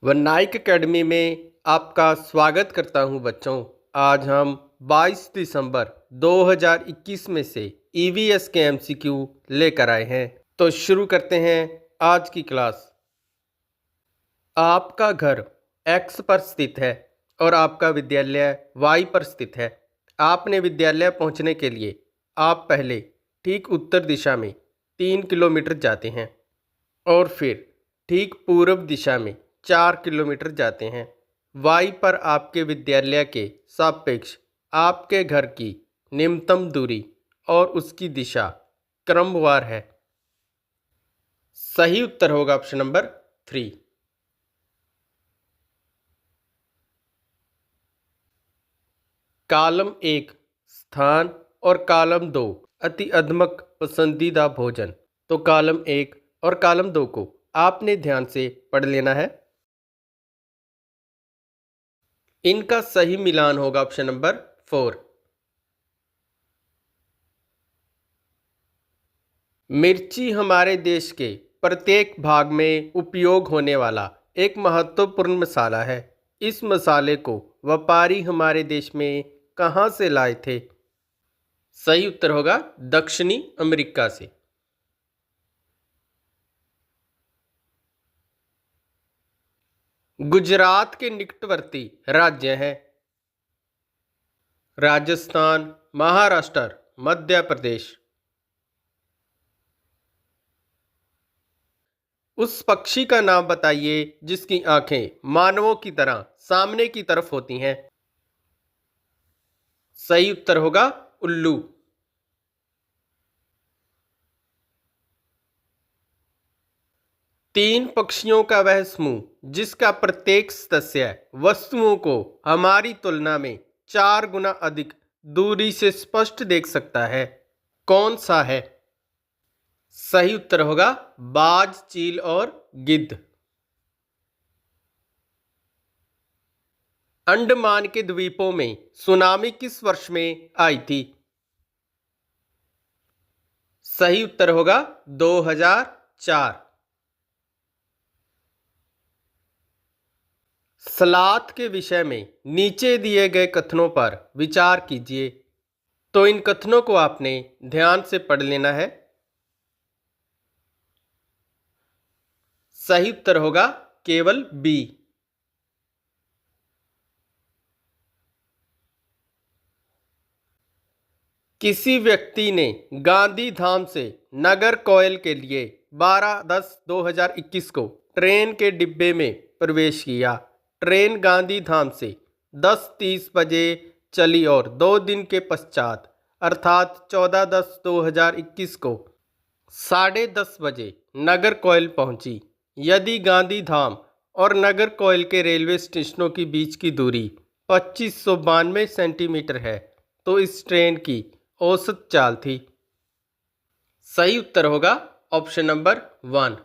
वनाइक academy में आपका स्वागत करता हूं बच्चों। आज हम 22 दिसंबर 2021 में से ईवीएस के एमसीक्यू लेकर आए हैं। तो शुरू करते हैं आज की क्लास। आपका घर एक्स पर स्थित है और आपका विद्यालय वाई पर स्थित है। आपने विद्यालय पहुंचने के लिए आप पहले ठीक उत्तर दिशा में 3 किलोमीटर जाते हैं और फिर ठीक पूर्व दिशा में 4 किलोमीटर जाते हैं। वाई पर आपके विद्यालय के सापेक्ष आपके घर की निम्नतम दूरी और उसकी दिशा क्रमवार है। सही उत्तर होगा ऑप्शन नंबर 3। कॉलम 1 स्थान और कॉलम 2 अति अधमक पसंदीदा भोजन। तो कॉलम 1 और कॉलम 2 को आपने ध्यान से पढ़ लेना है। इनका सही मिलान होगा ऑप्शन नंबर 4। मिर्ची हमारे देश के प्रत्येक भाग में उपयोग होने वाला एक महत्वपूर्ण मसाला है। इस मसाले को व्यापारी हमारे देश में कहां से लाए थे? सही उत्तर होगा दक्षिणी अमेरिका से। गुजरात के निकटवर्ती राज्य हैं राजस्थान, महाराष्ट्र, मध्य प्रदेश। उस पक्षी का नाम बताइए जिसकी आंखें मानवों की तरह सामने की तरफ होती हैं। सही उत्तर होगा उल्लू। तीन पक्षियों का वह समूह जिसका प्रत्येक सदस्य वस्तुओं को हमारी तुलना में 4 गुना अधिक दूरी से स्पष्ट देख सकता है, कौन सा है? सही उत्तर होगा बाज, चील और गिद्ध। अंडमान के द्वीपों में सुनामी किस वर्ष में आई थी? सही उत्तर होगा 2004। सलात के विषय में नीचे दिए गए कथनों पर विचार कीजिए। तो इन कथनों को आपने ध्यान से पढ़ लेना है। सही उत्तर होगा केवल बी। किसी व्यक्ति ने गांधी धाम से नगर कोयल के लिए 12/10/2021 को ट्रेन के डिब्बे में प्रवेश किया। ट्रेन गांधी धाम से 10:30 बजे चली और 2 दिन के पश्चात अर्थात 14/10/2021 को 10:30 बजे नगर कोयल पहुंची। यदि गांधी धाम और नगर कोयल के रेलवे स्टेशनों के बीच की दूरी 2592 सेंटीमीटर है तो इस ट्रेन की औसत चाल थी। सही उत्तर होगा ऑप्शन नंबर 1।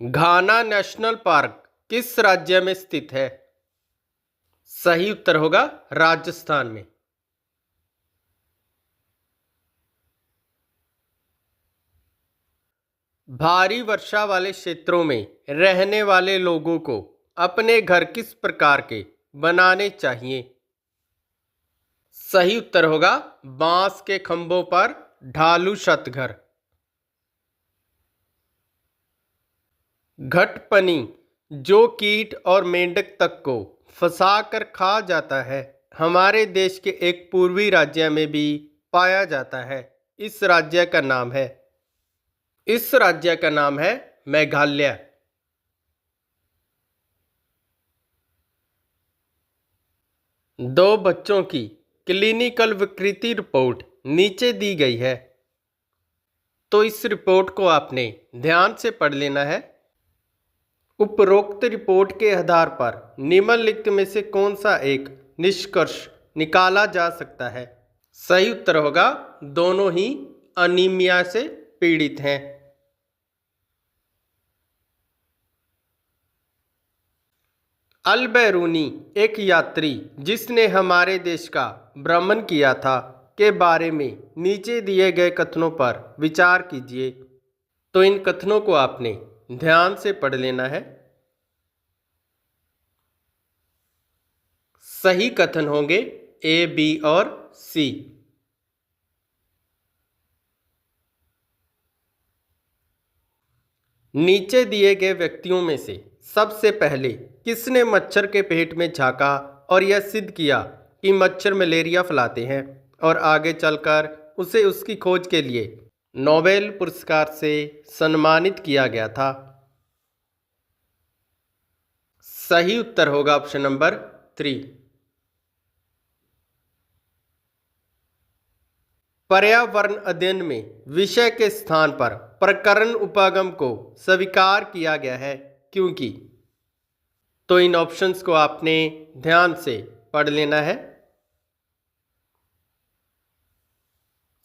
घाना नेशनल पार्क किस राज्य में स्थित है? सही उत्तर होगा राजस्थान में। भारी वर्षा वाले क्षेत्रों में रहने वाले लोगों को अपने घर किस प्रकार के बनाने चाहिए? सही उत्तर होगा बांस के खंभों पर ढालू छत घर। घटपनी जो कीट और मेंढक तक को फंसा कर खा जाता है, हमारे देश के एक पूर्वी राज्य में भी पाया जाता है। इस राज्य का नाम है मेघालय। दो बच्चों की क्लिनिकल विकृति रिपोर्ट नीचे दी गई है। तो इस रिपोर्ट को आपने ध्यान से पढ़ लेना है। उपरोक्त रिपोर्ट के आधार पर निम्नलिखित में से कौन सा एक निष्कर्ष निकाला जा सकता है? सही उत्तर होगा दोनों ही अनीमिया से पीड़ित हैं। अल बैरूनी एक यात्री जिसने हमारे देश का भ्रमण किया था, के बारे में नीचे दिए गए कथनों पर विचार कीजिए। तो इन कथनों को आपने ध्यान से पढ़ लेना है। सही कथन होंगे ए, बी और सी। नीचे दिए गए व्यक्तियों में से सबसे पहले किसने मच्छर के पेट में झांका और यह सिद्ध किया कि मच्छर मलेरिया फैलाते हैं, और आगे चलकर उसे उसकी खोज के लिए नोबेल पुरस्कार से सम्मानित किया गया था? सही उत्तर होगा ऑप्शन नंबर 3। पर्यावरण अध्ययन में विषय के स्थान पर प्रकरण उपागम को स्वीकार किया गया है क्योंकि? तो इन ऑप्शंस को आपने ध्यान से पढ़ लेना है।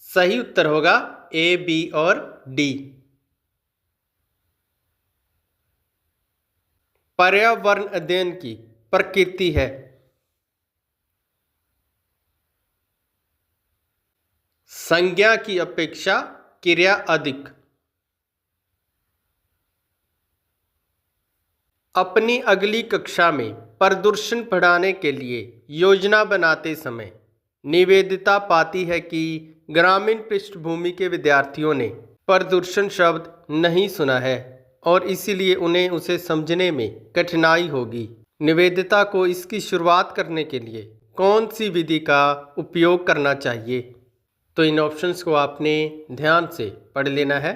सही उत्तर होगा ए, बी और डी। पर्यावरण अध्ययन की प्रकृति है संज्ञा की अपेक्षा क्रिया अधिक। अपनी अगली कक्षा में प्रदूषण बढ़ाने के लिए योजना बनाते समय निवेदिता पाती है कि ग्रामीण पृष्ठभूमि के विद्यार्थियों ने प्रदूषण शब्द नहीं सुना है और इसीलिए उन्हें उसे समझने में कठिनाई होगी। निवेदिता को इसकी शुरुआत करने के लिए कौन सी विधि का उपयोग करना चाहिए? तो इन ऑप्शंस को आपने ध्यान से पढ़ लेना है।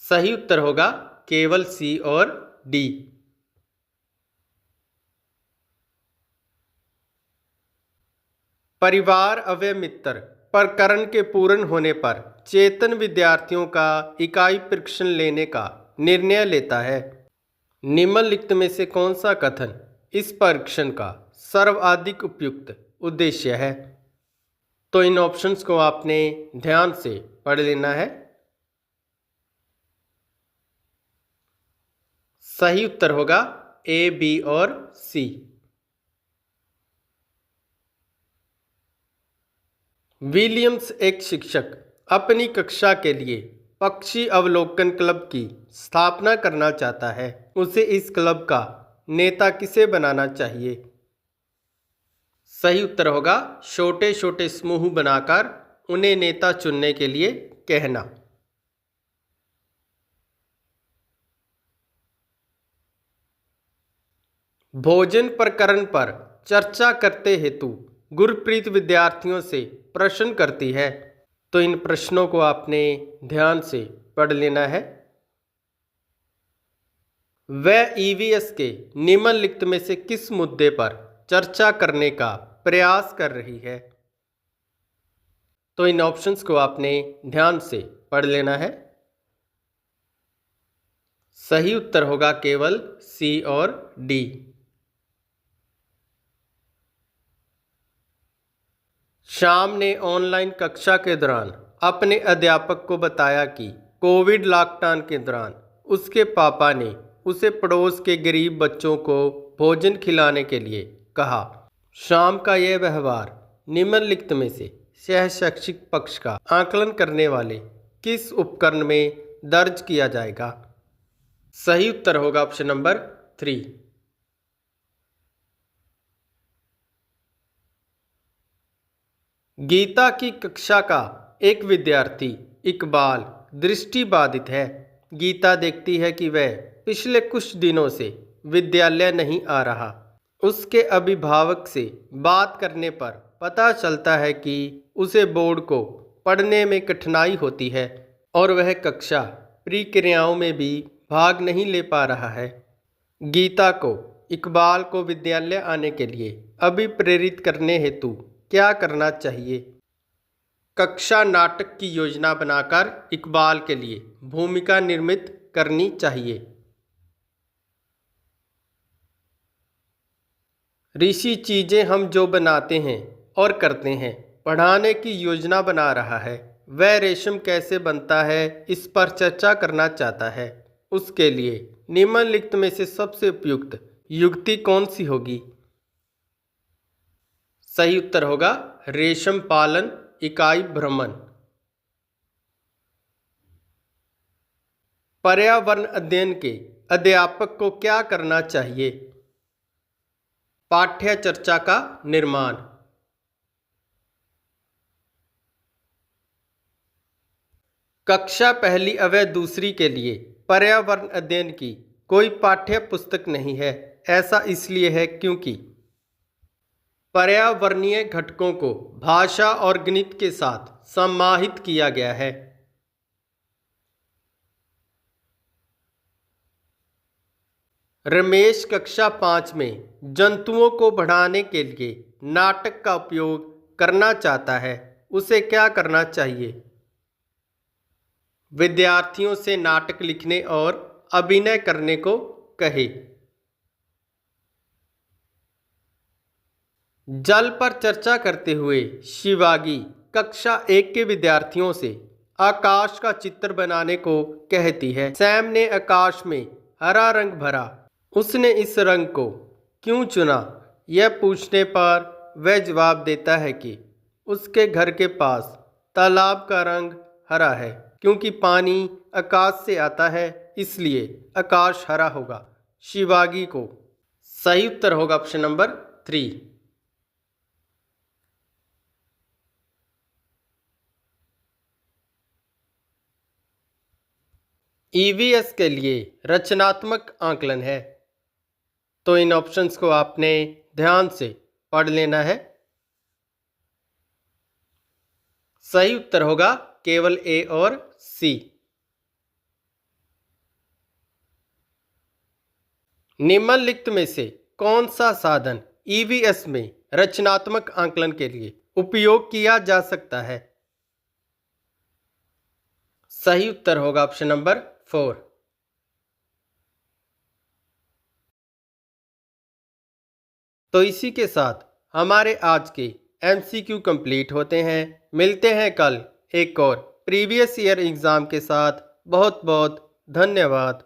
सही उत्तर होगा केवल सी और डी। परिवार अवयमित्र प्रकरण के पूर्ण होने पर चेतन विद्यार्थियों का इकाई परीक्षण लेने का निर्णय लेता है। निम्नलिखित में से कौन सा कथन इस परीक्षण का सर्वाधिक उपयुक्त उद्देश्य है? तो इन ऑप्शंस को आपने ध्यान से पढ़ लेना है। सही उत्तर होगा ए, बी और सी। विलियम्स एक शिक्षक अपनी कक्षा के लिए पक्षी अवलोकन क्लब की स्थापना करना चाहता है। उसे इस क्लब का नेता किसे बनाना चाहिए? सही उत्तर होगा छोटे छोटे समूह बनाकर उन्हें नेता चुनने के लिए कहना। भोजन प्रकरण पर चर्चा करते हेतु गुरप्रीत विद्यार्थियों से प्रश्न करती है। तो इन प्रश्नों को आपने ध्यान से पढ़ लेना है। वह ईवीएस के निम्नलिखित में से किस मुद्दे पर चर्चा करने का प्रयास कर रही है? तो इन ऑप्शंस को आपने ध्यान से पढ़ लेना है। सही उत्तर होगा केवल सी और डी। श्याम ने ऑनलाइन कक्षा के दौरान अपने अध्यापक को बताया कि कोविड लॉकडाउन के दौरान उसके पापा ने उसे पड़ोस के गरीब बच्चों को भोजन खिलाने के लिए कहा। श्याम का यह व्यवहार निम्नलिखित में से सह शैक्षिक पक्ष का आकलन करने वाले किस उपकरण में दर्ज किया जाएगा? सही उत्तर होगा ऑप्शन नंबर 3। गीता की कक्षा का एक विद्यार्थी इकबाल दृष्टिबाधित है। गीता देखती है कि वह पिछले कुछ दिनों से विद्यालय नहीं आ रहा। उसके अभिभावक से बात करने पर पता चलता है कि उसे बोर्ड को पढ़ने में कठिनाई होती है और वह कक्षा प्रक्रियाओं में भी भाग नहीं ले पा रहा है। गीता को इकबाल को विद्यालय आने के लिए अभिप्रेरित करने हेतु क्या करना चाहिए? कक्षा नाटक की योजना बनाकर इकबाल के लिए भूमिका निर्मित करनी चाहिए। ऋषि चीजें हम जो बनाते हैं और करते हैं पढ़ाने की योजना बना रहा है। वह रेशम कैसे बनता है इस पर चर्चा करना चाहता है। उसके लिए निम्नलिखित में से सबसे उपयुक्त युक्ति कौन सी होगी? सही उत्तर होगा रेशम पालन इकाई भ्रमण। पर्यावरण अध्ययन के अध्यापक को क्या करना चाहिए? पाठ्य चर्चा का निर्माण। कक्षा पहली अवध दूसरी के लिए पर्यावरण अध्ययन की कोई पाठ्य पुस्तक नहीं है। ऐसा इसलिए है क्योंकि पर्यावरणीय घटकों को भाषा और गणित के साथ समाहित किया गया है। रमेश कक्षा 5 में जंतुओं को बढ़ाने के लिए नाटक का उपयोग करना चाहता है। उसे क्या करना चाहिए? विद्यार्थियों से नाटक लिखने और अभिनय करने को कहे। जल पर चर्चा करते हुए शिवांगी कक्षा 1 के विद्यार्थियों से आकाश का चित्र बनाने को कहती है। सैम ने आकाश में हरा रंग भरा। उसने इस रंग को क्यों चुना? यह पूछने पर वह जवाब देता है कि उसके घर के पास तालाब का रंग हरा है, क्योंकि पानी आकाश से आता है, इसलिए आकाश हरा होगा। शिवांगी को सही उत्तर होगा ऑप्शन नंबर 3। ईवीएस के लिए रचनात्मक आकलन है, तो इन ऑप्शंस को आपने ध्यान से पढ़ लेना है। सही उत्तर होगा केवल ए और सी। निम्नलिखित में से कौन सा साधन ईवीएस में रचनात्मक आकलन के लिए उपयोग किया जा सकता है? सही उत्तर होगा ऑप्शन नंबर 4। तो इसी के साथ हमारे आज के एमसीक्यू कंप्लीट होते हैं। मिलते हैं कल एक और प्रीवियस ईयर एग्ज़ाम के साथ। बहुत बहुत धन्यवाद।